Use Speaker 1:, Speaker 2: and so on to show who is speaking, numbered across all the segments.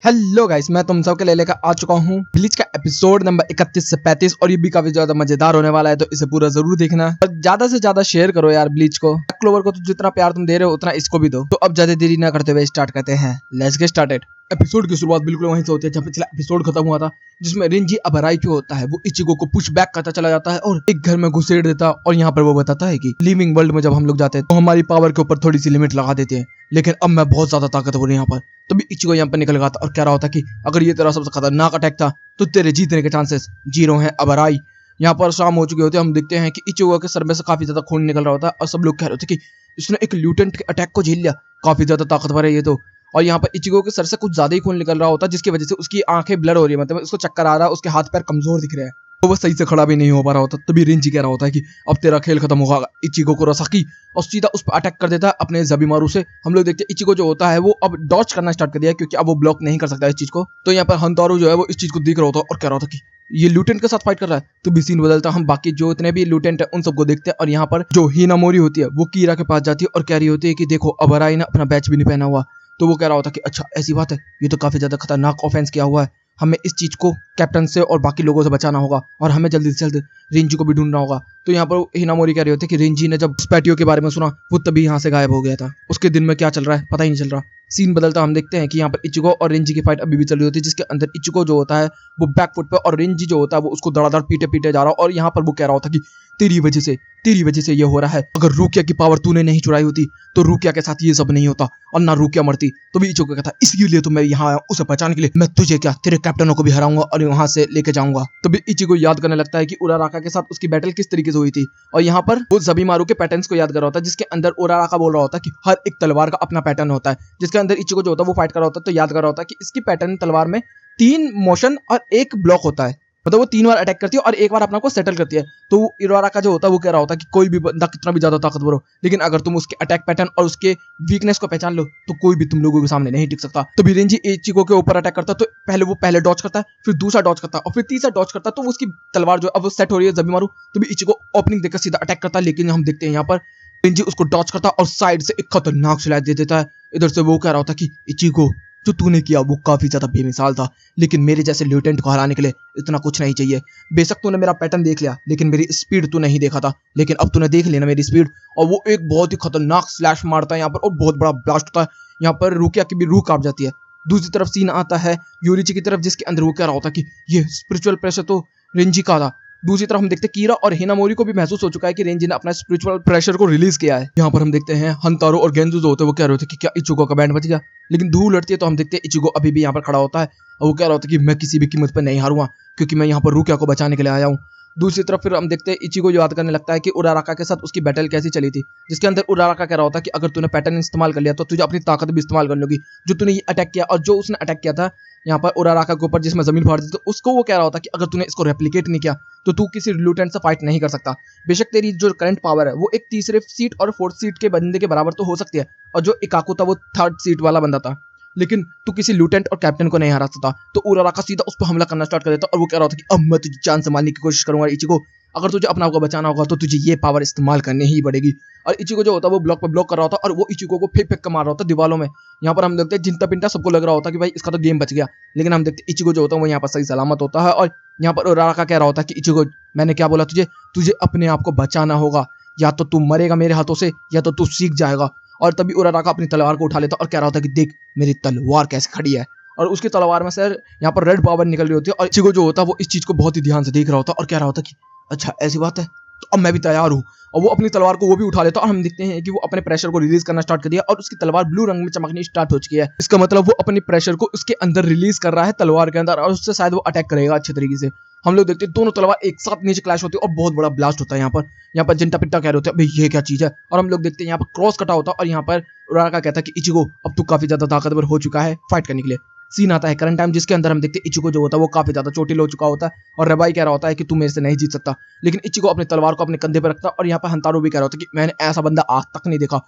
Speaker 1: Hello guys, मैं तुम सबके लिए लेकर आ चुका हूँ ब्लीच का एपिसोड नंबर 31 से 35 और ये भी काफी ज्यादा मजेदार होने वाला है, तो इसे पूरा जरूर देखना और ज्यादा से ज्यादा शेयर करो यार ब्लीच को। क्लोवर को तो जितना प्यार तुम दे रहे हो उतना इसको भी दो। तो अब ज्यादा देरी ना करते हुए स्टार्ट करते हैं। Let's get started. एपिसोड की शुरुआत बिल्कुल वहीं से होती है जहाँ पिछला एपिसोड खत्म हुआ था, जिसमें रिंजी अबराई जो होता है वो इचिगो को पुश बैक करता चला जाता है और एक घर में घुसेड़ देता है। और यहाँ पर वो बताता है कि लिविंग वर्ल्ड में जब हम लोग जाते हैं तो हमारी पावर के ऊपर थोड़ी सी लिमिट लगा देते हैं, लेकिन अब मैं बहुत ज्यादा ताकतवर हूँ यहाँ पर। तभी इचिगो यहाँ पर निकल गया था और कह रहा होता कि अगर ये तेरा सबसे खतरनाक अटैक था तो तेरे जीतने के चांसेस 0 हैं अबराई। यहाँ पर शाम हो चुके होते हैं, हम देखते हैं कि इचिगो के सर में से काफी ज्यादा खून निकल रहा होता है और सब लोग कह रहे होते कि इसने एक ल्यूटेंट के अटैक को झेल लिया, काफी ज्यादा ताकतवर है ये तो। और यहाँ पर इचिगो के सर से कुछ ज्यादा ही खून निकल रहा होता है, जिसकी वजह से उसकी आंखें ब्लर हो रही है, मतलब उसको चक्कर आ रहा है, उसके हाथ पैर कमजोर दिख रहे हैं, तो वो सही से खड़ा भी नहीं हो पा रहा होता। तभी रिंजी कह रहा होता है कि अब तेरा खेल खत्म होगा। इचिगो को रसाकी और सीधा उस पर अटैक कर देता है अपने ज़बीमारू से। हम लोग देखते हैं इचिगो जो होता है वो अब डॉच करना स्टार्ट कर दिया है, क्योंकि अब वो ब्लॉक नहीं कर सकता इस चीज को। तो यहाँ पर हंतारो जो है वो इस चीज को देख रहा होता है और कह रहा होता कि ये लूटेंट के साथ फाइट कर रहा है। तो भी सीन बदलता, हम बाकी जो इतने भी लूटेंट है उन सबको देखते हैं और यहाँ पर जो हिनामोरी होती है वो कीरा के पास जाती है और कह रही होती है कि देखो अबराई ने अपना बैच भी नहीं पहना हुआ। तो वो कह रहा होता कि अच्छा ऐसी बात है, ये तो काफी ज्यादा खतरनाक ऑफेंस किया हुआ है, हमें इस चीज को कैप्टन से और बाकी लोगों से बचाना होगा और हमें जल्दी से जल्द रिंजी को भी ढूंढना होगा। तो यहाँ पर हिनामोरी कह रहे होते कि रिंजी ने जब स्पैटियो के बारे में सुना वो तभी यहाँ से गायब हो गया था, उसके दिन में क्या चल रहा है पता ही नहीं चल रहा। सीन बदलता, हम देखते हैं कि यहाँ पर इचिगो और रिंजी की फाइट अभी भी चल रही होती है, जिसके अंदर इचिगो जो होता है वो बैकफुट पे और रिंजी जो होता है वो उसको धड़ाधड़ पीटे पीटे जा रहा है। और यहाँ पर वो कह रहा होता कि तेरी वजह से ये हो रहा है, अगर रुकिया की पावर तूने नहीं चुराई होती तो रुकिया के साथ ये सब नहीं होता और ना रुकिया मरती। तो भी इचिगो कहता इसलिए तो मैं यहाँ आया उसे बचाने के लिए, मैं तुझे क्या तेरे कैप्टनों को भी हराऊंगा और वहां से लेके जाऊंगा। तो भी इचिगो याद करने लगता है कि उराराका के साथ उसकी बैटल किस तरीके से हुई थी और यहाँ पर वो ज़बीमारू के पैटर्न्स को याद कर रहा होता है, जिसके अंदर उराराका बोल रहा होता है कि हर एक तलवार का अपना पैटर्न होता है, जिसके अंदर इचिगो जो होता है वो फाइट कर रहा होता है। तो याद कर रहा होता है कि इसकी पैटर्न तलवार में 3 मोशन और 1 ब्लॉक होता है, मतलब वो 3 बार अटैक करती है और 1 बार अपना को सेटल करती है। तो उराराका जो होता है वो कह रहा होता है कि कोई भी बंदा कितना भी ज्यादा ताकतवर हो, लेकिन अगर तुम उसके अटैक पैटर्न और उसके वीकनेस को पहचान लो तो कोई भी तुम लोगों के सामने नहीं टिक सकता। तो रिंजी इचिगो के ऊपर अटैक करता है, तो वो पहले डॉज करता है, फिर दूसरा डॉज करता है और फिर तीसरा डॉज करता है। तो उसकी तलवार जो अब वो सेट हो रही है ज़बीमारू, तो भी इचिगो ओपनिंग देकर सीधा अटैक करता है, लेकिन हम देखते हैं यहाँ पर रिंजी उसको डॉज करता है और साइड से एक खतरनाक स्लैश दे देता है। इधर से वो कह रहा होता है कि इचिगो जो तूने किया वो काफी ज्यादा बेमिसाल था, लेकिन मेरे जैसे ल्यूटेंट को हराने के लिए इतना कुछ नहीं चाहिए। बेशक तूने मेरा पैटर्न देख लिया, लेकिन मेरी स्पीड तू नहीं देखा था, लेकिन अब तूने देख लिया ना मेरी स्पीड। और वो एक बहुत ही खतरनाक स्लैश मारता है यहाँ पर और बहुत बड़ा ब्लास्ट होता है। यहाँ पर रुकिया की भी रूह कांप जाती है। दूसरी तरफ सीन आता है यूरिची की तरफ, जिसके अंदर वो कह रहा होता कि ये स्पिरिचुअल प्रेशर तो रिंजी का था। दूसरी तरफ हम देखते हैं कीरा और हिनामोरी को भी महसूस हो चुका है कि रेंजी ने अपना स्पिरिचुअल प्रेशर को रिलीज किया है। यहाँ पर हम देखते हैं हंतारो और गेंजू जो होते हैं वो कह रहे थे कि क्या इचिगो का बैंड बच गया, लेकिन धूल उड़ती है तो हम देखते हैं इचिगो अभी भी यहाँ पर खड़ा होता है और वो कह रहा होता है कि मैं किसी भी कीमत पर नहीं हारूंगा, क्योंकि मैं यहाँ पर रुकिया को बचाने के लिए आया हूँ। दूसरी तरफ फिर हम देखते हैं इचिगो याद करने लगता है कि उराराका के साथ उसकी बैटल कैसी चली थी, जिसके अंदर उराराका कह रहा होता है कि अगर तूने पैटर्न इस्तेमाल कर लिया तो तुझे अपनी ताकत भी इस्तेमाल कर लोगी। जो तूने ये अटैक किया और जो उसने अटैक किया था यहाँ पर उराराका के ऊपर जिसमें जमीन फाड़ दी, तो उसको वो कह रहा होता कि अगर तूने इसको रेप्लिकेट नहीं किया तो तू किसी लूटेंट से फाइट नहीं कर सकता। बेशक तेरी जो करंट पावर है वो एक तीसरे सीट और 4th सीट के बंदे के बराबर तो हो सकती है, और जो इकाकू था वो 3rd सीट वाला बंदा था, लेकिन तू किसी लूटेंट और कैप्टन को नहीं हरा सकता। तो उराराका सीधा उस पर हमला करना स्टार्ट कर देता और वो कह रहा था कि अब मैं तुझे जान संभालने की कोशिश करूंगा इचिगो, अगर तुझे अपना को बचाना होगा तो तुझे ये पावर इस्तेमाल करनी ही पड़ेगी। और इचिगो जो होता है वो ब्लॉक पे ब्लॉक कर रहा होता और वो इचिगो को फेंक फेंक कर मार रहा होता दीवालों में। यहाँ पर हम देखते हैं जिंटा पिंटा सबको लग रहा होता कि भाई इसका तो गेम बच गया, लेकिन हम देखते हैं इचिगो जो होता है वो यहाँ पर सही सलामत होता है। और यहाँ पर उराराका कह रहा होता है कि इचिगो मैंने क्या बोला तुझे अपने आप को बचाना होगा, या तो तू मरेगा मेरे हाथों से या तो तू सीख जाएगा। और तभी उराराका अपनी तलवार को उठा लेता और कह रहा होता कि देख मेरी तलवार कैसे खड़ी है, और उसकी तलवार में से यहाँ पर रेड पावर निकल रही होती है। और इचिगो जो होता है वो इस चीज को बहुत ही ध्यान से देख रहा होता और कह रहा होता कि अच्छा ऐसी बात है, तो अब मैं भी तैयार हूँ। और वो अपनी तलवार को वो भी उठा लेता और हम देखते हैं कि वो अपने प्रेशर को रिलीज करना स्टार्ट कर दिया और उसकी तलवार ब्लू रंग में चमकनी स्टार्ट हो चुकी है। इसका मतलब वो अपनी प्रेशर को उसके अंदर रिलीज कर रहा है तलवार के अंदर, और उससे शायद वो अटैक करेगा अच्छे तरीके से। हम लोग देखते हैं दोनों तलवार एक साथ नीचे क्लैश होती है और बहुत बड़ा ब्लास्ट होता है। यहाँ पर जिंटा पिट्टा कह रहे होते हैं भाई ये क्या चीज है, और हम लोग देखते हैं यहाँ पर क्रॉस कटा होता है और यहाँ पर उराराका कहता है कि इचिगो अब तू काफी ज्यादा ताकतवर हो चुका है फाइट करने के लिए। सीन आता है करंट टाइम, जिसके अंदर हम देखते हैं इचिगो जो होता है वो काफी ज्यादा चोटिल हो चुका होता है और रबाई कह रहा होता है कि तू मेरे से नहीं जीत सकता, लेकिन इचिगो अपनी तलवार को अपने कंधे पर रखता और यहाँ पर हंतारो भी कह रहा होता कि मैंने ऐसा बंदा आज तक नहीं देखा।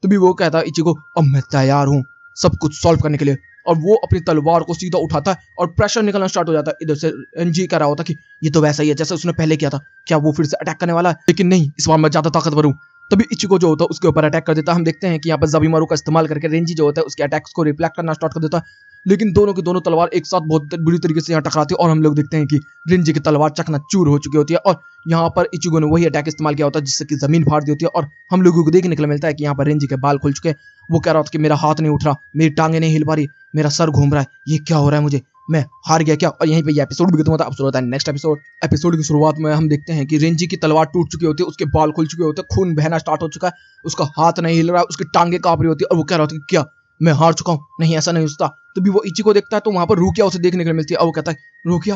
Speaker 1: तो भी वो कहता है इचिगो अब मैं तैयार हूँ सब कुछ सॉल्व करने के लिए, और वो अपनी तलवार को सीधा उठाता है और प्रेशर निकलना स्टार्ट हो जाता है। इधर से एनजी कह रहा होता कि ये तो वैसा ही है जैसे उसने पहले किया था, क्या वो फिर से अटैक करने वाला है, लेकिन नहीं इस बार मैं ज्यादा ताकतवर हूँ। तभी इचिको जो होता है उसके ऊपर अटैक कर देता है। हम देखते हैं कि यहाँ पर ज़ाबिमारू का इस्तेमाल करके रेंजी जो होता है उसके अटैक्स को रिफ्लेक्ट करना स्टार्ट कर देता है, लेकिन दोनों की दोनों तलवार एक साथ बहुत बुरी तरीके से यहाँ टकराती है और हम लोग देखते हैं कि रेंजी की तलवार चकनाचूर हो चुकी होती है और यहाँ पर इचिगो ने वही अटैक इस्तेमाल किया होता है जिससे कि जमीन फाड़ दी होती है और हम लोगों को देखने को मिलता है कि यहाँ पर रेंजी के बाल खुल चुके हैं। वो कह रहा था कि मेरा हाथ नहीं उठ रहा, मेरी टांगे नहीं हिल पा रही, मेरा सर घूम रहा है, ये क्या हो रहा है मुझे, मैं हार गया क्या। और यहीं पे ये एपिसोड भी खत्म होता है। अब शुरू होता है नेक्स्ट एपिसोड की शुरुआत में हम देखते हैं कि रेंजी की तलवार टूट चुकी होती है, उसके बाल खुल चुके होते हैं, खून बहना स्टार्ट हो चुका है, उसका हाथ नहीं हिल रहा है, उसकी टांगे कांप रही होती है और वो कह रहा था कि क्या मैं हार चुका हूँ, नहीं ऐसा नहीं होता। तभी वो इचिको देखता है तो वहां पर रुकिया उसे देखने को मिलती है और वो कहता है रुकिया।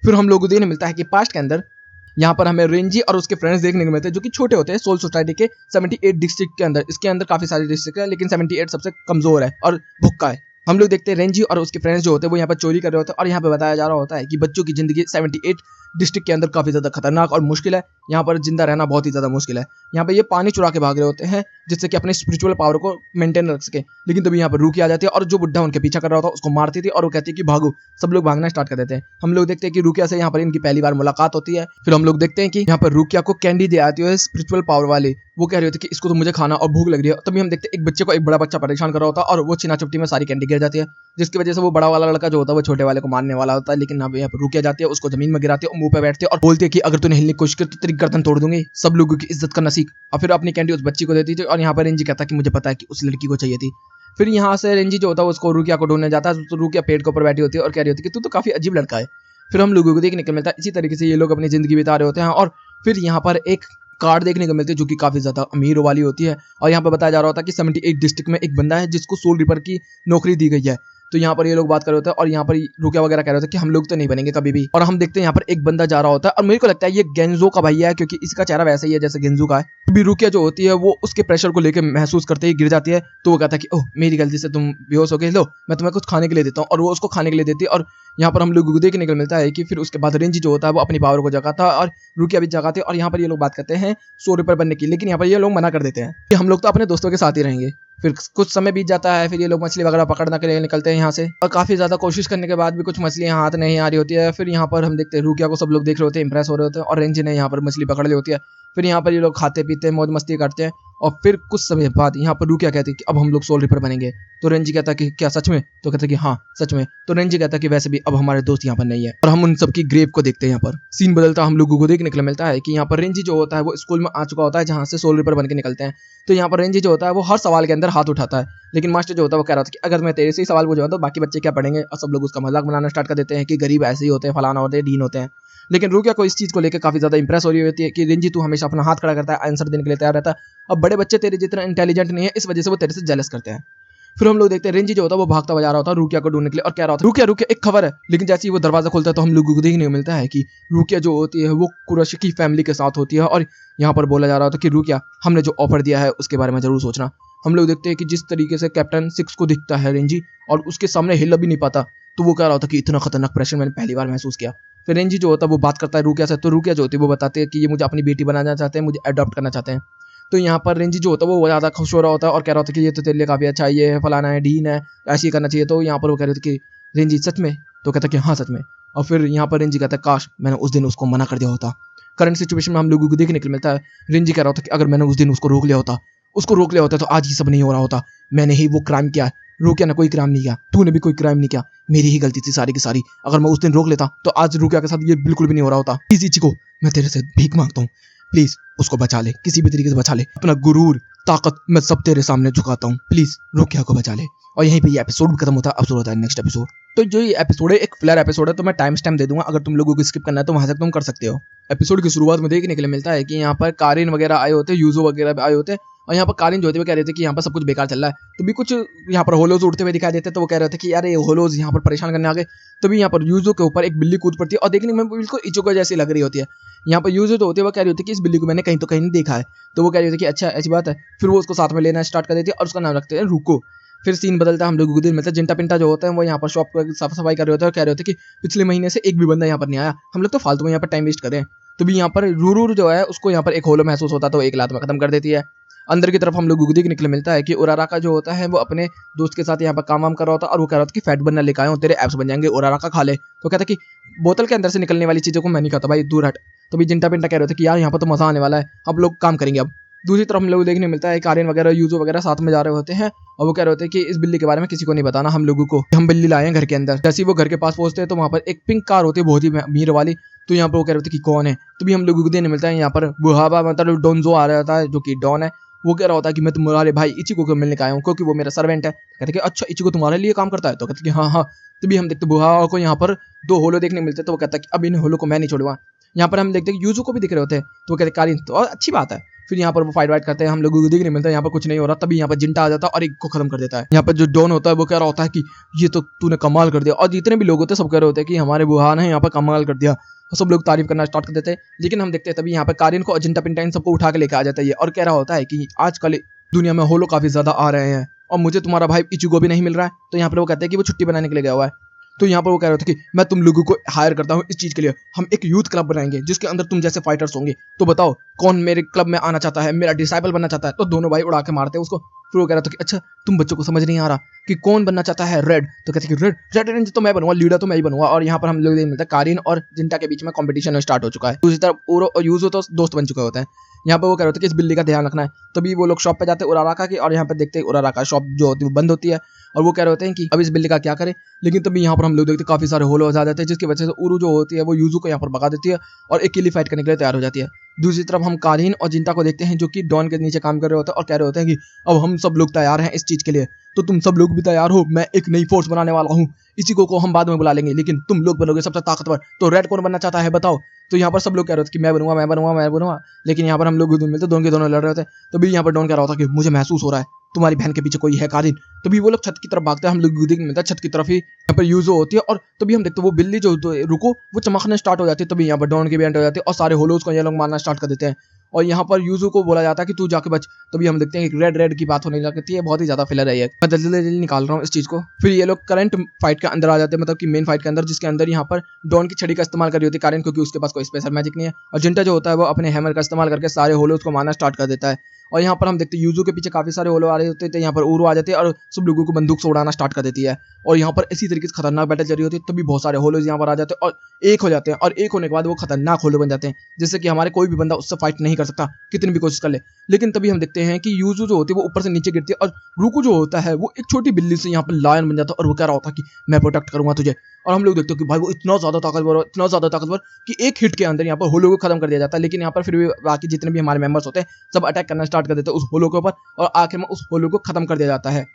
Speaker 1: फिर हम लोगों को देखने मिलता है कि पास्ट के अंदर यहाँ पर हमें रेंजी और उसके फ्रेंड्स देखने को मिलते हैं जो कि छोटे होते हैं सोल सोसाइटी के 78 डिस्ट्रिक्ट के अंदर। इसके अंदर काफी सारे डिस्ट्रिक्ट है लेकिन 78 सबसे कमजोर है और भुक्का है। हम लोग देखते हैं रेंजी और उसके फ्रेंड्स जो होते हैं वो यहाँ पर चोरी कर रहे होते हैं और यहाँ पे बताया जा रहा होता है कि बच्चों की जिंदगी 78 डिस्ट्रिक्ट के अंदर काफी ज्यादा खतरनाक और मुश्किल है, यहाँ पर जिंदा रहना बहुत ही ज्यादा मुश्किल है। यहाँ पे ये पानी चुरा के भाग रहे होते हैं जिससे कि अपने स्पिरिचुअल पावर को मेंटेन रख सके, लेकिन तभी यहाँ पर रुकी आ जाती है और जो बुढ़ा उनके पीछा कर रहा होता है उसको मारती थी और वो कहती है कि भागो। सब लोग भागना स्टार्ट कर देते हैं। हम लोग देखते हैं कि रुकिया से यहाँ पर इनकी पहली बार मुलाकात होती है। फिर हम लोग देखते हैं कि यहाँ पर रुकिया को कैंडी दे आती है स्पिरिचुअल पावर वाली। वो कह रही होती है कि इसको तो मुझे खाना और भूख लग रही है। तभी हम देखते हैं एक बच्चे को एक बड़ा बच्चा परेशान कर रहा होता है और वो छिना चुपटी में सारी कैंडी गिर जाती है, जिसकी वजह से वो बड़ा वाला लड़का जो होता है वो छोटे वाले को मारने वाला होता है। लेकिन यहाँ पर रुकिया जाती है, उसको जमीन में गिराती है और मुंह पे बैठती है और बोलती है कि अगर तूने हिलने की कोशिश की तो तेरी गर्दन तोड़ दूंगी, सब लोगों की इज्जत करना सीख। और फिर अपनी कैंडी उस बच्ची को देती थी और यहाँ पर रेंजी कहता है कि मुझे पता है कि उस लड़की को चाहिए थी। फिर यहाँ से रेंजी जो होता है उसको रुकिया को ढूंढने जाता है तो रुकिया पेड़ के ऊपर बैठी होती है और कह रही होती है कि तू तो काफी अजीब लड़का है। फिर हम लोगों को देखने को मिलता है इसी तरीके से ये लोग अपनी जिंदगी बिता रहे होते हैं और फिर यहाँ पर एक कार्ड देखने को मिलती है जो कि काफी ज्यादा अमीर वाली होती है और यहाँ पर बताया जा रहा होता है कि 78 डिस्ट्रिक्ट में एक बंदा है जिसको सोल रिपर की नौकरी दी गई है। तो यहाँ पर ये लोग बात कर रहे होते हैं और यहाँ पर रुकिया वगैरह कह रहे होते हैं कि हम लोग तो नहीं बनेंगे कभी भी। और हम देखते हैं यहाँ पर एक बंदा जा रहा होता है और मेरे को लगता है ये गेंजो का भैया है क्योंकि इसका चेहरा वैसा ही है जैसे गेंजो का है। अभी रुकिया जो होती है वो उसके प्रेशर को लेकर महसूस करते ही गिर जाती है तो वो कहता है कि ओह मेरी गलती से तुम बेहोश हो गए, लो मैं तुम्हें कुछ खाने के लिए देता हूँ। और वो उसको खाने के लिए देती है और यहाँ पर हम लोगों को देखने को मिलता है कि फिर उसके बाद रेंजी जो होता है वो अपनी पावर को जगाता है और रुकिया भी जगाते हैं और यहाँ पर ये लोग बात करते हैं 100 रुपये बनने की, लेकिन यहाँ पर ये लोग मना कर देते हैं कि हम लोग तो अपने दोस्तों के साथ ही रहेंगे। फिर कुछ समय बीत जाता है, फिर ये लोग मछली वगैरह पकड़ने के लिए निकलते हैं यहाँ से और काफी ज्यादा कोशिश करने के बाद भी कुछ मछलियां हाथ नहीं आ रही होती है। फिर यहाँ पर हम देखते हैं रुकिया को सब लोग देख रहे होते हैं, इंप्रेस हो रहे होते हैं और रेंजी ने यहाँ पर मछली पकड़ ली होती है। फिर यहाँ पर ये लोग खाते पीते मौज मस्ती करते हैं और फिर कुछ समय बाद यहाँ पर रुकिया कहती है कि अब हम लोग सोल रिपर बनेंगे। तो रेंजी कहता है कि क्या सच में? तो कहता है कि हाँ सच में। तो रेंजी कहता है कि वैसे भी अब हमारे दोस्त यहाँ पर नहीं है और हम उन सबकी ग्रेव को देखते हैं। यहाँ पर सीन बदलता हम लोगों को देखने के लिए मिलता है कि यहाँ पर रेंजी जो होता है वो स्कूल में आ चुका होता है जहाँ से सोल रिपर बन के निकलते हैं। तो यहाँ पर रेंजी जो होता है वो हर सवाल के अंदर हाथ उठाता है, लेकिन मास्टर जो होता है वो कह रहा था कि अगर मैं तेरे से ही सवाल पूछूंगा तो बाकी बच्चे क्या पढ़ेंगे। और सब लोग उसका मजाक बनाना स्टार्ट कर देते हैं कि गरीब ऐसे ही होते हैं, फलाना होते हैं, डीन होते हैं। लेकिन रुकिया को इस चीज को लेकर काफी ज्यादा इंप्रेस हो रही होती है कि रेंजी तू हमेशा अपना हाथ खड़ा करता है, आंसर देने के लिए तैयार रहता है। अब बड़े बच्चे तेरे जितना इंटेलिजेंट नहीं है, इस वजह से वो तेरे से जेलस करते हैं। फिर हम लोग देखते हैं रेंजी जो होता है वो भागता बजा रहा होता है रुकिया को ढूंढने के लिए और कह रहा होता है रुकिया रुकिया एक खबर है। लेकिन जैसे ही वो दरवाजा खोलता है तो हम लोगों को देखने को मिलता है कि रुकिया जो होती है वो कुरैशी की फैमिली के साथ होती है और यहाँ पर बोला जा रहा होता है कि रुकिया हमने जो ऑफर दिया है उसके बारे में जरूर सोचना। हम लोग देखते हैं कि जिस तरीके से कैप्टन 6 को दिखता है रेंजी और उसके सामने हिल भी नहीं पाता, तो वो कह रहा होता कि इतना खतरनाक प्रेशर मैंने पहली बार महसूस किया। फिर रेंजी जो होता है वो बात करता है रुकिया से, तो रुकिया जो होती है वो बताते हैं कि ये मुझे अपनी बेटी बनाना चाहते हैं, मुझे अडॉप्ट करना चाहते हैं। तो यहाँ पर रेंजी जो होता है वो ज़्यादा खुश हो रहा होता है और कह रहा होता है कि ये तो तेरे लिए काफ़ी अच्छा है, ये फलाना है, डीन है, ऐसे ही करना चाहिए। तो यहाँ पर वो कह रहे थे कि रेंजी सच में? तो कहता है कि हाँ सच में। और फिर यहाँ पर रेंजी कहता है काश मैंने उस दिन उसको मना कर दिया होता। करंट सिचुएशन में हम लोगों को देखने को मिलता है रेंजी कह रहा होता कि अगर मैंने उस दिन उसको रोक लिया होता तो आज ये सब नहीं हो रहा होता। मैंने ही वो क्राइम किया है, रुकिया ने कोई क्राइम नहीं किया, तूने भी कोई क्राइम नहीं किया, मेरी ही गलती थी सारी की सारी। अगर मैं उस दिन रोक लेता तो आज रुकिया के साथ ये बिल्कुल भी नहीं हो रहा होता। प्लीज इचिको मैं तेरे से भीख मांगता हूँ, प्लीज उसको बचा ले, किसी भी तरीके से बचा ले। अपना गुरूर ताकत मैं सब तेरे सामने झुकाता हूँ, प्लीज रुकिया को बचा ले। और यहीं पे ये एपिसोड खत्म होता है। अब शुरू होता है नेक्स्ट एपिसोड। तो जो ये एपिसोड है एक फिलर एपिसोड है, तो मैं टाइम स्टैम्प दे दूंगा, अगर तुम लोगों को स्किप करना है तो वहां से तुम कर सकते हो। एपिसोड की शुरुआत में देखने के लिए मिलता है कि यहाँ पर कारिन वगैरह आए होते हैं, यूजो वगैरह आए होते हैं और यहाँ पर कारिन जो होते हुए कह रहे थे कि यहाँ पर सब कुछ बेकार चल रहा है। तो भी कुछ यहाँ पर होलोज उड़ते हुए दिखाई देते हैं, तो वो कह रहे थे कि यार ये होलोज यहाँ पर परेशान करने आ गए। तभी यहाँ पर यूजो के ऊपर एक बिल्ली कूद पड़ती है और देखने में बिल्कुल इचिको जैसी लग रही होती है। यहाँ पर यूजो जो होती है वो कह रही होती है कि इस बिल्ली को मैंने कहीं तो कहीं नहीं देखा है। तो वो कह रही होती है कि अच्छा ऐसी बात है। फिर वो उसको साथ में लेना स्टार्ट कर देती है और उसका नाम रखते हैं रुको। फिर सीन बदलता है, हम लोगों को दिन मिलता है जिंटा पिंटा जो होता है वो यहाँ पर शॉप पर साफ सफाई कर रहे होते हैं और कह रहे होते हैं कि पिछले महीने से एक भी बंदा यहाँ पर नहीं आया, हम लोग तो फालतू में यहाँ पर टाइम वेस्ट करें। तो भी यहाँ पर रूरूर जो है उसको यहाँ पर एक होलो महसूस होता है, तो एक लात में खत्म कर देती है। अंदर की तरफ हम लोगों को देखने के लिए मिलता है कि उराराका जो होता है वो अपने दोस्त के साथ यहाँ पर काम वाम कर रहा होता है और वो कह रहा था कि फैट बर्नर लेकर आया हूँ, तेरे एप्स बन जाएंगे, उराराका खा ले। तो कहता कि बोतल के अंदर से निकलने वाली चीज़ों को मैं नहीं खाता भाई, दूर हट। तो भी जिंटा पिंटा कह रहे थे कि यार यहाँ पर तो मजा आने वाला है, अब लोग काम करेंगे अब। दूसरी तरफ हम लोग देखने मिलता है कारिन वगैरह यूजो वगैरह साथ में जा रहे होते हैं और वो कह रहे होते हैं कि इस बिल्ली के बारे में किसी को नहीं बताना हम लोगों को, हम बिल्ली लाए हैं घर के अंदर। जैसे ही वो घर के पास पहुंचते हैं तो वहाँ पर एक पिंक कार होती है बहुत ही अमीर वाली। तो यहाँ पर वो कह रहे होते हैं कि कौन है, तो भी हम लोगों को देखने मिलता है यहाँ पर बुढ़ावा मतलब डोनजो आ रहा है जो कि डॉन है। वो कह रहा होता है कि मैं तुम्हारे भाई इचिको को मिलने का आया हूँ क्योंकि वो मेरा सर्वेंट है। कहते कि अच्छा इचिको तुम्हारे लिए काम करता है, तो कहते कि हाँ हाँ। तभी हम देखते बुढ़ावा को यहाँ पर 2 होलो देखने मिलते हैं, तो वो कहता है कि अब इन होलो को मैं नहीं छोड़ूंगा। यहाँ पर हम देखते हैं कि यूजो को भी दिख रहे होते हैं, तो वो कहते कारिन तो अच्छी बात है। फिर यहाँ पर वो फाइट वाइट करते हैं, हम लोगों को देखने मिलता है यहाँ पर कुछ नहीं हो रहा। तभी यहाँ पर जिंटा आ जाता है और एक को खत्म कर देता है। यहाँ पर जो डॉन होता है वो कह रहा होता है कि ये तो तूने कमाल कर दिया, और जितने भी लोग होते हैं सब कह रहे होते हैं कि हमारे बुआ ने यहाँ पर कमाल कर दिया, और सब लोग तारीफ करना स्टार्ट कर देते हैं। लेकिन हम देखते हैं तभी यहाँ पर कारिन को अजिंटा पिंटाइन सबको उठा के लेकर आ जाता है और कह रहा होता है कि आजकल दुनिया में होलो काफी ज्यादा आ रहे हैं और मुझे तुम्हारा भाई इचिगो भी नहीं मिल रहा है। तो यहाँ पर वो कहते हैं कि वो छुट्टी बनाने के लिए गया हुआ है। तो यहाँ पर वो कह रहे थे कि मैं तुम लोगों को हायर करता हूँ इस चीज के लिए, हम एक यूथ क्लब बनाएंगे जिसके अंदर तुम जैसे फाइटर्स होंगे। तो बताओ कौन मेरे क्लब में आना चाहता है, मेरा डिसाइबल बनना चाहता है। तो दोनों भाई उड़ा के मारते हैं उसको। फिर वो कह रहा था कि अच्छा तुम बच्चों को समझ नहीं आ रहा कि कौन बनना चाहता है, रेड। तो कहते कि रेड रेड रेंज तो मैं बनूंगा, लीडर तो मैं ही बनूंगा। और यहाँ पर हम लोग मिलता है कारिन और जिंटा के बीच में कंपटीशन स्टार्ट हो चुका है। दूसरी तरफ ओरो और यूजो तो दोस्त बन चुके होते हैं। यहाँ पर वो कह रहे थे कि इस बिल्ली का ध्यान रखना है। तभी वो लोग शॉप पे जाते हैं उराराका की, और यहाँ पर देखते हैं उराराका शॉप जो होती है वो बंद होती है। और वो कह रहे होते हैं कि अब इस बिल्ली का क्या करें। लेकिन तभी यहाँ पर हम लोग देखते हैं काफी सारे होलो आ जाते हैं, जिसकी वजह से उरु जो होती है वो यूजू को यहाँ पर भगा देती है और अकेली फाइट करने के लिए तैयार हो जाती है। दूसरी तरफ हम कारिन और जिंटा को देखते हैं जो कि डॉन के नीचे काम कर रहे होते हैं और कह रहे होते हैं कि अब हम सब लोग तैयार हैं इस चीज के लिए, तो तुम सब लोग भी तैयार हो। मैं एक नई फोर्स बनाने वाला हूँ, इसी को हम बाद में बुला लेंगे, लेकिन तुम लोग बनोगे सबसे ताकतवर। तो रेड कौन बनना चाहता है बताओ। तो यहाँ पर सब लोग कह रहे थे कि मैं बनूंगा मैं बनूंगा मैं बनूंगा। लेकिन यहाँ पर हम लोग मिलते दोनों के दोनों लड़ रहे थे। तभी यहाँ पर डॉन कह रहा था कि मुझे महसूस हो रहा है तुम्हारी बहन के पीछे कोई है कारिन। तभी वो लोग छत की तरफ भागते हैं, हम लोग मिलता है छत की तरफ ही यहाँ पर यूजो होती है। और तभी हम देखते हैं वो बिल्ली जो रुको वो चमकने स्टार्ट हो जाती है। तभी यहाँ पर डॉन की भी एंड हो जाती है और सारे होलोज को ये लोग मारना स्टार्ट कर देते हैं। और यहाँ पर यूजो को बोला जाता है कि तू जाके बच। तभी हम देखते हैं कि रेड रेड की बात होने लगती है, बहुत ही ज्यादा फिलर है ये। मैं जल्दी जल्दी निकाल रहा हूँ इस चीज को। फिर ये लोग करंट फाइट के अंदर आ जाते हैं, मतलब कि मेन फाइट के अंदर, जिसके अंदर यहाँ पर डॉन की छड़ी का इस्तेमाल कर रही होती है कारिन, क्योंकि उसके पास कोई स्पेशल मैजिक नहीं है। और जिंटा जो होता है वो अपने हैमर का इस्तेमाल करके सारे होलोज को मारना स्टार्ट कर देता है। और यहाँ पर हम देखते हैं यूजो के पीछे काफी सारे होलो आ रहे होते हैं, यहाँ पर उरो आ जाते हैं और सब लोगों को बंदूक से उड़ाना स्टार्ट कर देती है। और यहाँ पर इसी तरीके से खतरनाक बैटल चल रही होती है। तभी बहुत सारे होलोज यहाँ पर आ जाते हैं और एक हो जाते हैं, और एक होने के बाद वो खतरनाक होलो बन जाते हैं, जिससे कि हमारे कोई भी बंदा उससे फाइट नहीं कर सकता कितनी भी कोशिश कर ले। लेकिन तभी हम देखते हैं कि यूजो जो होती है वो ऊपर से नीचे गिरती है और रुकू जो होता है वो एक छोटी बिल्ली से यहाँ पर लायन बन जाता है और वो कह रहा होता है कि मैं प्रोटेक्ट करूंगा तुझे। और हम लोग देखते हैं कि भाई वो इतना ज्यादा ताकतवर कि एक हिट के अंदर यहाँ पर होलो को खत्म कर दिया जाता है। लेकिन यहाँ पर फिर भी बाकी जितने भी हमारे मेंबर्स होते हैं सब अटैक करना स्टार्ट कर देते हैं उस होलो के ऊपर, और आखिर में उस होलो को खत्म कर दिया जाता है।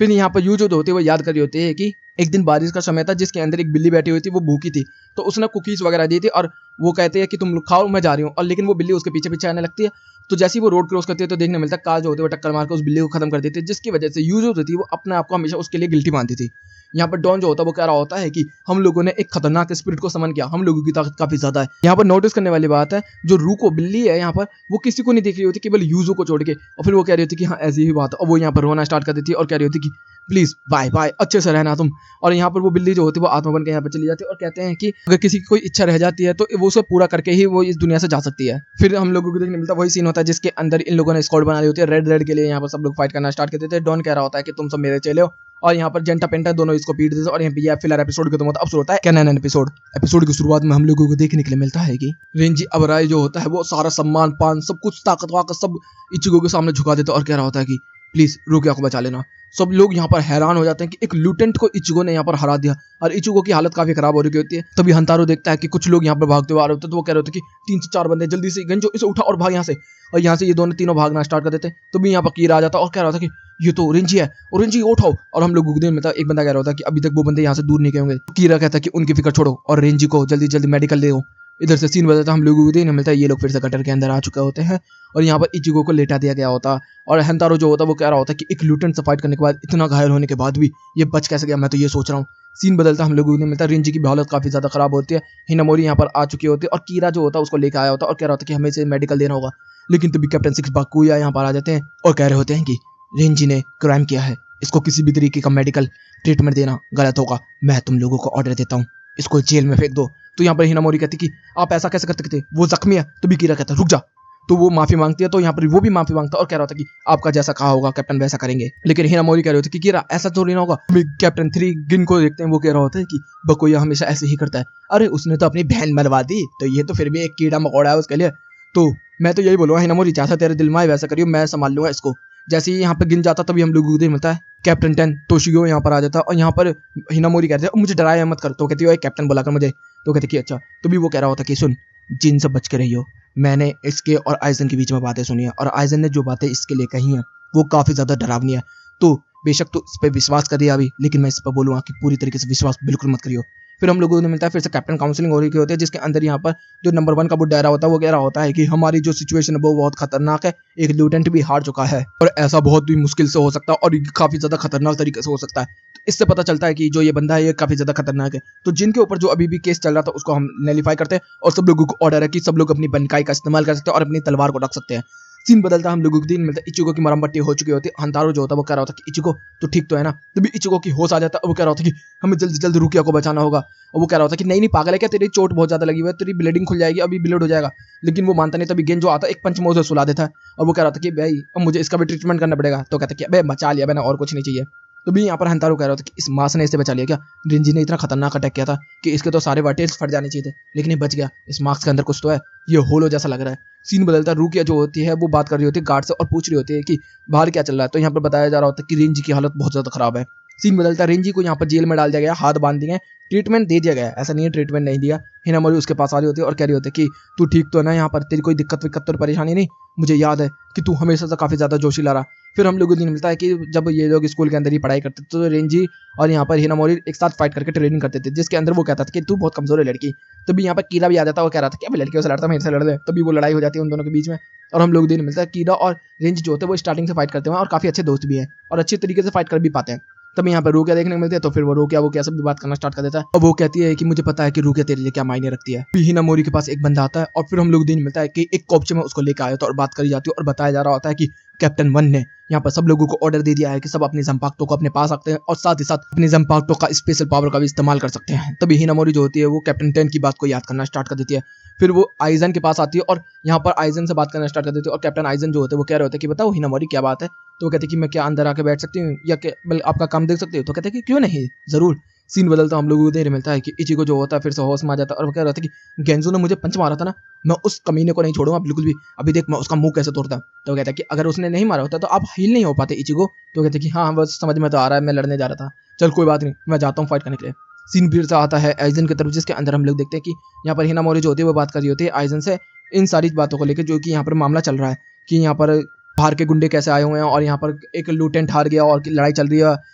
Speaker 1: फिर यहाँ पर यूजो जो होती है वो याद कर रही होती है कि एक दिन बारिश का समय था जिसके अंदर एक बिल्ली बैठी हुई थी, वो भूखी थी। तो उसने कुकीज वगैरह दी थी और वो कहते हैं कि तुम लोग खाओ मैं जा रही हूँ। और लेकिन वो बिल्ली उसके पीछे पीछे आने लगती है। तो जैसे ही वो रोड क्रॉस करती है तो देखने मिलता है कार जो होती है वो टक्कर मार के उस बिल्ली को खत्म कर देती है, जिसकी वजह से यूजो जो थी वो अपने आप को हमेशा उसके लिए गिल्टी मानती थी। यहाँ पर डॉन जो होता है वो कह रहा होता है कि हम लोगों ने एक खतरनाक स्पिरिट को समन किया, हम लोगों की ताकत काफी ज्यादा है। यहाँ पर नोटिस करने वाली बात है जो रूको बिल्ली है यहाँ पर वो किसी को नहीं दिख रही होती, केवल यूजो को छोड़ के। और फिर वो कह रही होती कि हाँ ऐसी ही बात है, और वो यहाँ पर रोना स्टार्ट कर देती है और कह रही होती कि प्लीज बाय बाय अच्छे से रहना तुम। और यहाँ पर वो बिल्ली जो होती है वो आत्मा बन के यहाँ पर चली जाती है और कहते हैं कि अगर किसी की कोई इच्छा रह जाती है तो वो उसे पूरा करके ही वो इस दुनिया से जा सकती है। फिर हम लोगों को देखने मिलता है वही सीन होता है जिसके अंदर इन लोगों ने स्क्वाड बना ली होती है रेड रेड के लिए। यहाँ पर सब लोग फाइट करना स्टार्ट कर देते हैं। डॉन कह रहा होता है कि तुम सब मेरे चेले हो, और यहाँ पर जेंटा पेंटा दोनों इसको पीट देते हैं। और यहाँ पे ये फिलहाल एपिसोड खत्म होता है। अब शुरू होता है कैनन एपिसोड की शुरुआत में हम लोगों को देखने के लिए मिलता है कि रेंजी अबराई जो होता है वो सारा सम्मान पान सब कुछ ताकत वाकत सब इचिगो के सामने झुका देता है और कह रहा होता है कि प्लीज रुकिया को बचा लेना। सब लोग यहाँ पर हैरान हो जाते हैं कि एक लूटेंट को इचिगो ने यहाँ पर हरा दिया, और इचिगो की हालत काफी खराब हो रही होती है। तभी हंतारो देखता है कि कुछ लोग यहाँ पर भागते हुए आ रहे होते हैं, तो वो कह रहे होते हैं कि 3 से 4 बंदे जल्दी से गंजो इसे उठा और भाग यहाँ से। और यहाँ से ये दोनों तीनों भागना स्टार्ट कर देते हैं। तो भी यहाँ पर कीरा आ जाता है और कह रहा था कि ये तो रेंजी है और रेंजी उठाओ। और हम लोग में एक बंदा कह रहा होता है कि अभी तक वो बंदे यहाँ से दूर नहीं गए होंगे। कीरा कहता है कि उनकी फिक्र छोड़ो और रेंजी को जल्दी जल्दी मेडिकल ले आओ। इधर से सीन बदलता हम लोगों को देखने मिलता है ये लोग फिर से गटर के अंदर आ चुके होते हैं और यहाँ पर इचिगो को लेटा दिया गया होता। और हंतारो जो होता है वो कह रहा होता है कि एक लूटेंट से फाइट करने के बाद इतना घायल होने के बाद भी ये बच कैसे गया, मैं तो ये सोच रहा हूँ। सीन बदलता हम लोगों को मिलता है रेंजी की हालत काफी ज्यादा खराब होती है। हिनामोरी यहाँ पर आ चुकी होती है और कीरा जो होता है उसको लेकर आया होता है और कह रहा होता है कि हमें इसे मेडिकल देना होगा। लेकिन तभी कैप्टन 6 बाकुया यहाँ पर आ जाते हैं और कह रहे होते हैं कि रेंजी ने क्राइम किया है, इसको किसी भी तरीके का मेडिकल ट्रीटमेंट देना गलत होगा। मैं तुम लोगों को ऑर्डर देता हूँ, इसको जेल में फेंक दो। तो यहाँ पर हिनामोरी कहती कि आप ऐसा कैसे कर सकते, वो जख्मी है। तो भी कीरा कहता रुक जा। तो वो माफी मांगती है, तो यहाँ पर वो भी माफी मांगता है और कह रहा था कि आपका जैसा कहा होगा कैप्टन वैसा करेंगे। लेकिन हिनामोरी कह रहे होते कि कीरा ऐसा तो नहीं होगा। कैप्टन 3 गिन को देखते हैं, वो कह रहा होता है कि बकोया हमेशा ऐसे ही करता है। अरे उसने तो अपनी बहन मरवा दी, तो ये तो फिर भी एक कीड़ा मकोड़ा है उसके लिए। तो मैं तो यही बोलूँगा हिनामोरी, जैसा तेरे दिल में आए वैसा करियो, मैं संभाल लूंगा इसको। जैसे ही यहाँ पे गिन जाता तभी हम लोगों को मिलता है कैप्टन 10 तोशिगो यहाँ पर आ जाता है और यहाँ पर हिनामोरी कहते हैं मुझे डराया मत कर, तो कहती है कैप्टन बुलाकर मुझे, तो कहते कि अच्छा। तो भी वो कह रहा होता कि सुन, जिन से बच के रहियो, मैंने इसके और आइजन के बीच में बातें सुनी है और आइजन ने जो बातें इसके लिए कही हैं वो काफ़ी ज़्यादा डरावनी है। तो बेशक तो इस पर विश्वास करिए अभी, लेकिन मैं इस पर बोलूँगा कि पूरी तरीके से विश्वास बिल्कुल मत करियो। फिर हम लोगों को मिलता है फिर से कैप्टन काउंसलिंग हो रही होती है, जिसके अंदर यहाँ पर जो नंबर 1 का बुड्ढा होता है वो कह रहा होता है कि हमारी जो सिचुएशन है वो बहुत खतरनाक है, एक ल्यूटेंट भी हार चुका है और ऐसा बहुत ही मुश्किल से हो सकता है और काफ़ी ज़्यादा खतरनाक तरीके से हो सकता है। तो इससे पता चलता है कि जो ये बंदा है ये काफ़ी ज़्यादा खतरनाक है। तो जिनके ऊपर जो अभी भी केस चल रहा था उसको हम नैलिफाई करते हैं और सब लोगों को ऑर्डर है कि सब लोग अपनी बनकाई का इस्तेमाल कर सकते हैं और अपनी तलवार को रख सकते हैं। सीन बदलता है, हम लोगों को दिन मिलता है इचिको की मरम्मत हो चुकी होती है। हंतारो जो होता है वो कह रहा होता है कि इचिको तो ठीक तो है ना, तभी इचिको की होश आ जाता है। वो कह रहा होता है कि हमें जल्दी जल्दी रुकिया को बचाना होगा। और वो कह रहा होता है कि नहीं नहीं पागल है क्या, तेरी चोट बहुत ज्यादा लगी हुई है, तेरी ब्लीडिंग खुल जाएगी, अभी ब्लीड हो जाएगा। लेकिन वो मानता नहीं, तभी गेन जो आता है एक पंच में उसे सुला देता है और वो कह रहा था कि भाई अब मुझे इसका भी ट्रीटमेंट करना पड़ेगा। तो कहता है कि भाई बचा लिया मैंने, और कुछ नहीं चाहिए। तो भी यहाँ पर हंतारो कह रहा था कि इस मास ने इसे बचा लिया क्या, रिंजी ने इतना खतरनाक अटैक किया था कि इसके तो सारे वर्टेल्स फट जाने चाहिए थे, लेकिन ये बच गया। इस मार्क्स के अंदर कुछ तो है, ये होलो जैसा लग रहा है। सीन बदलता है, रूकिया जो होती है वो बात कर रही होती है गार्ड से और पूछ रही होती है कि बाहर क्या चल रहा है। तो यहाँ पर बताया जा रहा होता है कि रिंजी की हालत बहुत ज्यादा खराब है। सीन बदलता है, रिंजी को यहाँ पर जेल में डाल दिया गया, हाथ बांध दिए, ट्रीटमेंट दे दिया गया। ऐसा नहीं है ट्रीटमेंट नहीं दिया। हिनामोरी उसके पास आ रही होती है और कह रही होती है कि तू ठीक तो है ना, यहाँ पर तेरी कोई दिक्कत विक्कत तो परेशानी नहीं, मुझे याद है कि तू हमेशा से काफ़ी ज़्यादा जोशीला रहा। फिर हम लोगों को दिन मिलता है कि जब ये लोग स्कूल के अंदर ही पढ़ाई करते थे तो रेंजी और यहाँ पर हिनामोरी एक साथ फाइट करके ट्रेनिंग करते थे, जिसके अंदर वो कहता था कि तू बहुत कमजोर है लड़की। तभी यहाँ पर कीरा भी आ जाता है, वो कह रहा था कि अभी लड़कियों से लड़ता मेरे से लड़ दे। तभी वो लड़ाई हो जाती है उन दोनों के बीच में और हम लोग दिन मिलता है कीरा और रेंज जो होते हैं वो स्टार्टिंग से फाइट करते हैं और काफ़ी अच्छे दोस्त भी हैं और अच्छे तरीके से फाइट कर भी पाते हैं। तब यहाँ पर रूकिया देखने को मिलती है, तो फिर वो रूकिया सब भी बात करना स्टार्ट कर देता है और वो कहती है कि मुझे पता है कि रूकिया तेरे लिए क्या मायने रखती है। फिर हिनामोरी के पास एक बंदा आता है और फिर हम लोग दिन मिलता है कि एक कोपचे में उसको लेकर आया था और बात करी जाती है और बताया जा रहा होता है कि कैप्टन 1 ने यहाँ पर सब लोगों को ऑर्डर दे दिया है कि सब अपने जंपाक्टो को अपने पास रखते हैं और साथ ही साथ अपने जंपाक्टो का स्पेशल पावर का भी इस्तेमाल कर सकते हैं। तभी हिनामोरी जो होती है वो कैप्टन 10 की बात को याद करना स्टार्ट कर देती है। फिर वो आइजन के पास आती है और यहाँ पर आइजन से बात करना स्टार्ट कर देती है और कैप्टन आइजन जो होते हैं वो कह रहे होते हैं कि बताओ हिनामोरी क्या बात है। तो वो कहते हैं कि मैं क्या अंदर आके बैठ सकती हूँ या आपका काम देख सकती हूँ। तो कहते हैं कि क्यों नहीं, जरूर। सीन बदलता हम लोगों को देर मिलता है कि इचिको जो होता है फिर से होश में आ जाता है और वो कह रहा था कि गेंजो ने मुझे पंच मारा था ना, मैं उस कमीने को नहीं छोड़ूंगा बिल्कुल भी, अभी देख मैं उसका मुंह कैसे तोड़ता। तो कहता है कि अगर उसने नहीं मारा होता तो आप हील नहीं हो पाते इचिको। तो कहते कि हाँ बस समझ में तो आ रहा है, मैं लड़ने जा रहा था, चल कोई बात नहीं मैं जाता हूँ फाइट करने के लिए। सीन फिर से आता है आइजन की तरफ, जिसके अंदर हम लोग देखते हैं कि यहाँ पर हिनामोरी जो होती है वो बात कर रही होती है आइजन से इन सारी बातों को लेकर जो कि यहाँ पर मामला चल रहा है कि यहाँ पर बाहर के गुंडे कैसे आए हुए हैं और यहाँ पर एक लूटेंट हार गया और लड़ाई चल रही है,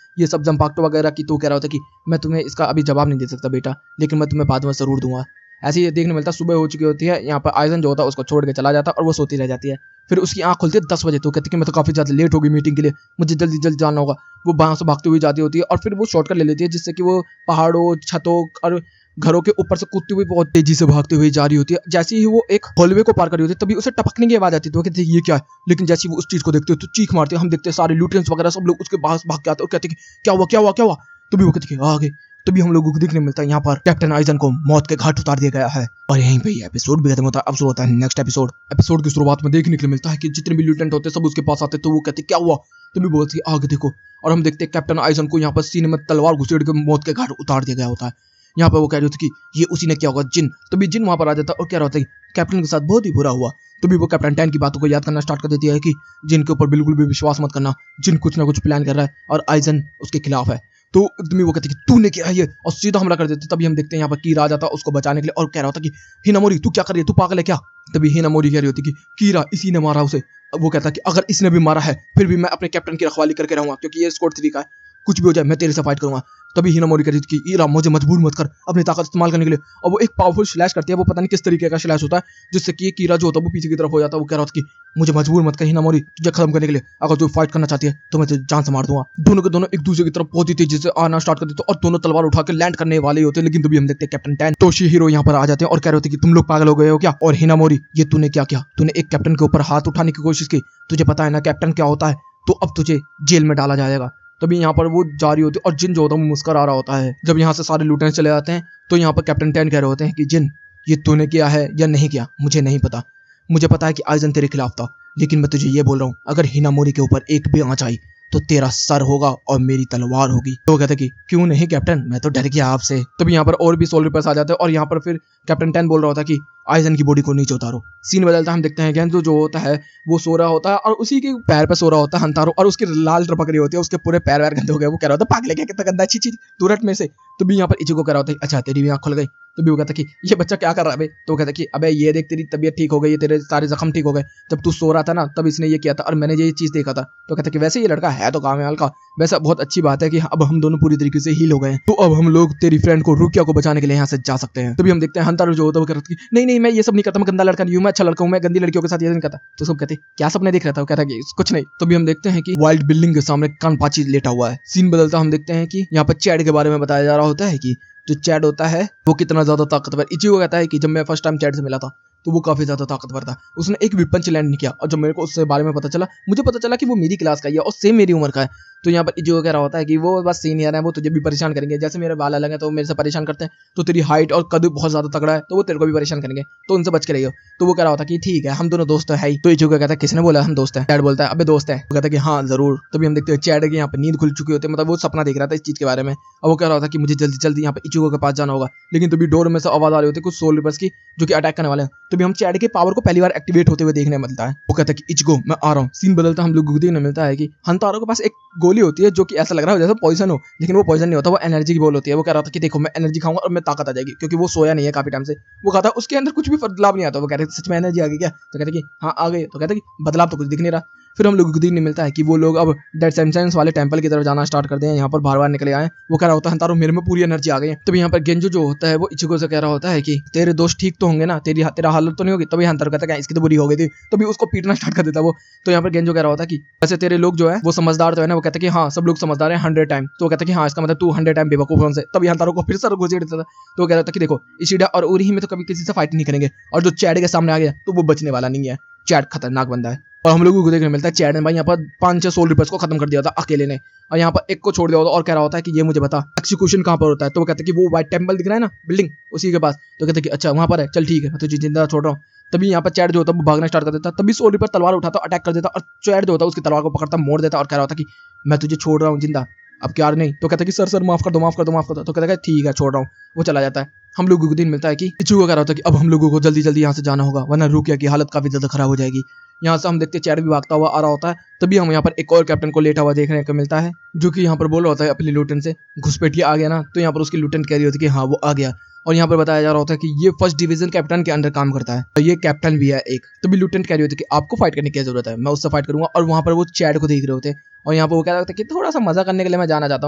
Speaker 1: ये सब जंपाक्टो वगैरह की। तो कह रहा होता कि मैं तुम्हें इसका अभी जवाब नहीं दे सकता बेटा, लेकिन मैं तुम्हें बाद में जरूर दूंगा। ऐसे ही देखने मिलता, सुबह हो चुकी होती है, यहाँ पर आइजन जो होता है उसको छोड़ के चला जाता है और वो सोती रह जाती है। फिर उसकी आंख खुलती है 10 बजे। तो कहती है कि मैं तो काफ़ी ज़्यादा लेट हो गई मीटिंग के लिए, मुझे जल्दी जल्दी जाना होगा। वो वहाँ से भागती हुई जाती होती है और फिर वो शॉर्टकट ले लेती है, जिससे कि वो पहाड़ों छतों और घरों के ऊपर से कूदती हुई बहुत तेजी से भागती हुई जा रही होती है। जैसे ही वो एक हॉलवे को पार कर रही होती है तभी उसे टपकने की आवाज आती है। तो कहते हैं ये क्या है, लेकिन जैसे ही वो उस चीज को देखते हो तो चीख मारते हैं। हम देखते हैं सारे लूटेंट्स वगैरह सब लोग उसके पास भाग के आते हैं और कहते हैं कि क्या हुआ क्या हुआ क्या हुआ। तभी वो कहते हैं आगे। तभी हम लोगों को देखने मिलता है यहाँ पर कैप्टन आइजन को मौत के घाट उतार दिया गया है और यहीं पे एपिसोड भी खत्म होता है। अब शुरू होता है नेक्स्ट एपिसोड। एपिसोड की शुरुआत में देखने के लिए मिलता है कि जितने भी लूटेंट होते हैं सब उसके पास आते हैं। तो वो कहते क्या हुआ, तभी बोलती है आगे देखो। और हम देखते हैं कैप्टन आइजन को यहाँ पर सीने में तलवार घुसेड़ के मौत के घाट उतार दिया गया होता है। यहाँ पर वो कह रही होती कि ये उसी ने क्या होगा, जिन। तभी जिन वहां पर आ जाता है और कह रहा होता है कैप्टन के साथ बहुत ही बुरा हुआ। तभी वो कैप्टन 10 की बातों को याद करना स्टार्ट कर देती है कि जिन के ऊपर बिल्कुल भी विश्वास मत करना, जिन कुछ ना कुछ प्लान कर रहा है और आइजन उसके खिलाफ है। तो एकदम वो कहती कि तूने क्या है ये, और सीधा हमला कर देते। तभी हम देखते हैं यहाँ पर कीरा आ जाता है उसको बचाने के लिए और कह रहा होता कि हिनामोरी तू क्या कर रही है, तू पागल है क्या। तभी हिनामोरी कह रही होती कि कीरा इसी ने मारा उसे। अब वो कहता है कि अगर इसने भी मारा है फिर भी मैं अपने कैप्टन की रखवाली करके रहूंगा, क्योंकि ये स्क्वाड 3 का है, कुछ भी हो जाए मैं तेरे से फाइट करूंगा। तभी हिनामोरी कहती थी कि ईरा मुझे मजबूर मत कर अपनी ताकत इस्तेमाल करने के लिए। और वो एक पावरफुल स्लैश करती है, वो पता नहीं किस तरीके का स्लैश होता है, जिससे कि कीरा जो होता है वो पीछे की तरफ हो जाता है। वो कह रहा था कि मुझे मजबूर मत कर हिनामोरी, तुझे खत्म करने के लिए अगर तू फाइट करना चाहती है तो मैं तुझे जान से मार दूंगा। दोनों के दोनों एक दूसरे की तरफ बहुत ही तेजी से आना स्टार्ट कर देते और दोनों तलवार उठा के लैंड करने वाले होते हैं। लेकिन तभी हम देखते हैं कैप्टन 10 तोशिहिरो यहाँ पर आ जाते हैं और कह रहे होते कि तुम लोग पागल हो गए हो क्या, और हिनामोरी ये तूने क्या किया, तूने एक कैप्टन के ऊपर हाथ उठाने की कोशिश की, तुझे पता है ना कैप्टन क्या होता है, तो अब तुझे जेल में डाला जाएगा। तभी यहाँ पर वो जारी होती है और जिन जो होता है वो मुस्कुरा आ रहा होता है। जब यहाँ से सारे लूटेंट्स चले जाते हैं तो यहाँ पर कैप्टन 10 कह रहे होते हैं कि जिन ये तूने किया है या नहीं किया मुझे नहीं पता, मुझे पता है कि आइजन तेरे खिलाफ था, लेकिन मैं तुझे ये बोल रहा हूँ अगर हिनामोरी के ऊपर एक भी आंच आई तो तेरा सर होगा और मेरी तलवार होगी। तो कहते कि क्यों नहीं कैप्टन, मैं तो डर गया आपसे। तभी यहाँ पर और भी सोल्जर पास आ जाते हैं और यहाँ पर फिर कैप्टन 10 बोल रहा होता कि आइजन की बॉडी को नीचे उतारो। सीन बदलता है, हम देखते हैं गेंजो जो होता है वो सो रहा होता है और उसी के पैर पे सो रहा होता है हंतारो, और उसकी लाल टपक रही होती है, उसके पूरे पैर वैर गंदे हो गए। वो कह रहा होता है पागल है क्या, कितना गंदा, छी छी तुरंत में से। तो भी यहाँ पर इचिको कह रहा होता है अच्छा तेरी भी आँख खुल गई। तो भी वो कहता है कि ये बच्चा क्या कर रहा है। तो वो कहता है कि अबे ये देख तेरी तबीयत ठीक हो गई है, तेरे सारे जख्म ठीक हो गए, जब तू सो रहा था ना तब इसने ये किया था और मैंने ये चीज देखा था। तो कहता है कि वैसे ये लड़का है तो कामयाब का, वैसा बहुत अच्छी बात है कि अब हम दोनों पूरी तरीके से हील हो गए हैं, तो अब हम लोग तेरी फ्रेंड को रुकिया को बचाने के लिए यहाँ से जा सकते हैं। तभी हम देखते हैं हंतारो जो होता है वो कहता है कि नहीं नहीं मैं ये सब नहीं करता, मैं गंदा लड़का नहीं हूँ, मैं अच्छा लड़का हूँ, मैं गंदी लड़कियों के साथ ये नहीं करता। तो सब कहते क्या सपने देख रहा था। वो कहता है कि कुछ नहीं। तभी हम देखते हैं कि वाइल्ड बिल्डिंग के सामने कानपाची लेटा हुआ है। सीन बदलता हम देखते हैं कि यहाँ पर चैड के बारे में बताया जा रहा होता है कि जो चैड होता है वो कितना ज्यादा ताकतवर। इचिको कहता है कि जब मैं फर्स्ट टाइम चैड से मिला था तो वो काफी ज्यादा ताकतवर था, उसने एक भी पंच लैंड नहीं किया, और जब मेरे को उससे बारे में पता चला, मुझे पता चला कि वो मेरी क्लास का ही है और सेम मेरी उम्र का है। तो यहाँ पर इचिको कह रहा होता है कि वो बस सीनियर है, वो तुझे भी परेशान करेंगे, जैसे मेरे बाल अलग हैं तो मेरे से परेशान करते हैं, तो तेरी हाइट और कद बहुत ज्यादा तगड़ा है तो वो तेरे को भी परेशान करेंगे, तो उनसे बच के रहियो। तो वो कह रहा होता है कि ठीक है हम दोनों दोस्त है ही। तो इचिको कहता है किसने बोला हम दोस्त है। चैड बोलता है अबे दोस्त है। वो कहता है कि हाँ जरूर। तभी हम देखते हैं चैड के यहाँ पर नींद खुल चुकी होती है, मतलब वो सपना देख रहा था इस चीज के बारे में, और वो कह रहा होता है कि मुझे जल्दी जल्दी यहाँ पे इचिको के पास जाना होगा। लेकिन तभी डोर में से आवाज आ रही होती है कुछ सोल रिपर्स की जो कि अटैक करने वाले हैं। तभी हम चैड के पावर को पहली बार एक्टिवेट होते हुए देखने मिलता है। वो कहता है कि इचिको मैं आ रहा हूँ। सीन बदलता हम लोग को देखने मिलता है कि हंतारो के पास एक गोली होती है जो कि ऐसा लग रहा है जैसे पॉइजन हो, लेकिन वो पॉइजन नहीं होता, वो एनर्जी की बॉल होती है। वो कह रहा था कि देखो मैं एनर्जी खाऊंगा और मैं ताकत आ जाएगी, क्योंकि वो सोया नहीं है काफी टाइम से। वो कहता है उसके अंदर कुछ भी बदलाव नहीं आता। वो कह रहे सच में एनर्जी आ गई क्या। तो कहते कि हाँ आ गई। तो कहते कि बदलाव तो कुछ दिख नहीं रहा। फिर हम लोगों को देखने मिलता है कि वो लोग अब डेड सेंसेंस वाले टेंपल की तरफ जाना स्टार्ट कर दिए हैं, यहाँ पर बार बार निकले आए। वो कह रहा होता है हंतारो मेरे में पूरी एनर्जी आ गई है। तभी यहाँ पर गेंजो जो होता है वो इचिको से कह रहा होता है कि तेरे दोस्त ठीक तो होंगे ना, तेरा हालत तो नहीं होगी। तभी हंतारो कहता है इसकी तो बुरी हो गई थी, तभी उसको पीटना स्टार्ट कर देता वो। तो यहाँ पर गेंजो कह रहा होता है कि वैसे तेरे लोग जो है वो समझदार तो है ना। वो कहता है कि हाँ सब लोग समझदार हैं 100 टाइम। तो कहता है कि हाँ इसका मतलब तू 100 टाइम बेवकूफ है उनसे। तभी हंतारो को फिर सर घुसेड़ देता था। तो कह रहा था कि देखो इशिडा और उरी में तो कभी किसी से फाइट नहीं करेंगे, और जो चैड के सामने आ गया तो वो बचने वाला नहीं है, चैड खतरनाक बंदा है। और हम लोगों को देखने मिलता है चैड ने भाई यहाँ पर 5-6 सोल रिपर्स को खत्म कर दिया था अकेले ने, और यहाँ पर एक को छोड़ दिया होता और कह रहा होता है कि ये मुझे बता एक्सिक्यूशन कहाँ पर होता है। तो वो कहते हैं कि वो व्हाइट टेंपल दिख रहा है ना बिल्डिंग उसी के पास। तो कहते हैं कि अच्छा वहां पर है, चल ठीक है मैं तुझे जिंदा छोड़ रहा हूँ। तभी यहाँ पर चैड जो होता है वो भागना स्टार्ट कर देता, तभी सोल रिपर तलवार उठाता अटैक कर देता, और चैड जो होता है उसकी तलवार को पकड़ता मोड़ देता और कह रहा होता कि मैं तुझे छोड़ रहा हूँ जिंदा, अब क्या नहीं। तो कहता है कि सर माफ कर दो माफ कर दो माफ कर दो। तो कहता है ठीक है छोड़ रहा हूँ। वो चला जाता है। हम लोगों को दिन मिलता है कि इचिको कह रहा था कि अब हम लोगों को जल्दी जल्दी यहाँ से जाना होगा वरना रुकिया की हालत काफी ज्यादा खराब हो जाएगी। यहाँ से हम देखते चैड भी भागता हुआ आ रहा होता है। तभी हम यहाँ पर एक और कैप्टन को लेटा हुआ देखने को मिलता है जो कि यहाँ पर बोल रहा होता है अपनी लूटन से घुसपैठिया आ गया ना। तो यहाँ पर उसकी लूटन कह रही होती है कि हाँ वो आ गया, और यहाँ पर बताया जा रहा होता है कि ये फर्स्ट डिवीजन कैप्टन के अंडर काम करता है और ये कैप्टन भी है एक। तभी लूटेंट कह रही होती है कि आपको फाइट करने की जरूरत है, मैं उससे फाइट करूंगा। और वहां पर वो चैड को देख रहे होते हैं, और यहाँ पर वो कह रहा होता है कि थोड़ा सा मजा करने के लिए मैं जाना चाहता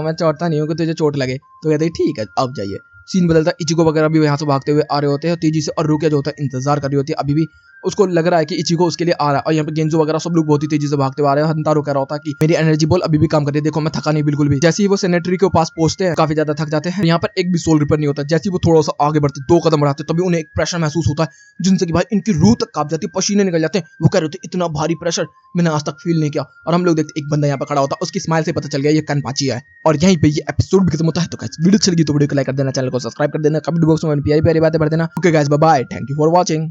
Speaker 1: हूँ, मैं चाहता नहीं हूँ कि तुझे चोट लगे। तो कहते हैं ठीक है अब जाइए। सीन बदलता है, इचिको वगैरह भी यहाँ से भागते हुए आ रहे होते हैं तेजी से, और रुकिया जो होता है इंतजार कर रही होती है अभी भी। उसको लग रहा है कि इचिको उसके लिए आ रहा है, और यहाँ पे गेंजो वगैरह सब लोग बहुत ही तेजी से भागते हुए आ रहे हैं। हंतारो कह रहा होता है कि मेरी एनर्जी बॉल अभी भी काम कर रही है, देखो मैं थका नहीं बिल्कुल भी। जैसे ही वो सेनेटरी के पास पहुंचते हैं काफी ज्यादा थक जाते हैं। यहाँ पर एक भी सोल रिपर नहीं होता। जैसे ही वो थोड़ा सा आगे बढ़ते 2 कदम बढ़ाते तभी उन्हें एक प्रेशर महसूस होता है जिनसे कि भाई इनकी रूह तक कांप जाती है, पसीने निकल जाते हैं। वो कह रहे होते इतना भारी प्रेशर मैंने आज तक फील नहीं किया। और हम लोग देखते एक बंदा यहाँ पर खड़ा होता है, उसकी स्माइल से पता चल गया ये कानपाची है। और यहीं पे ये एपिसोड भी खत्म होता है। तो गाइस वीडियो अच्छी लगी तो वीडियो को लाइक कर देना, चैनल को सब्सक्राइब कर देना, कमेंट बॉक्स में प्यारी प्यारी बातें पढ़ देना। Okay guys bye bye, thank you for watching.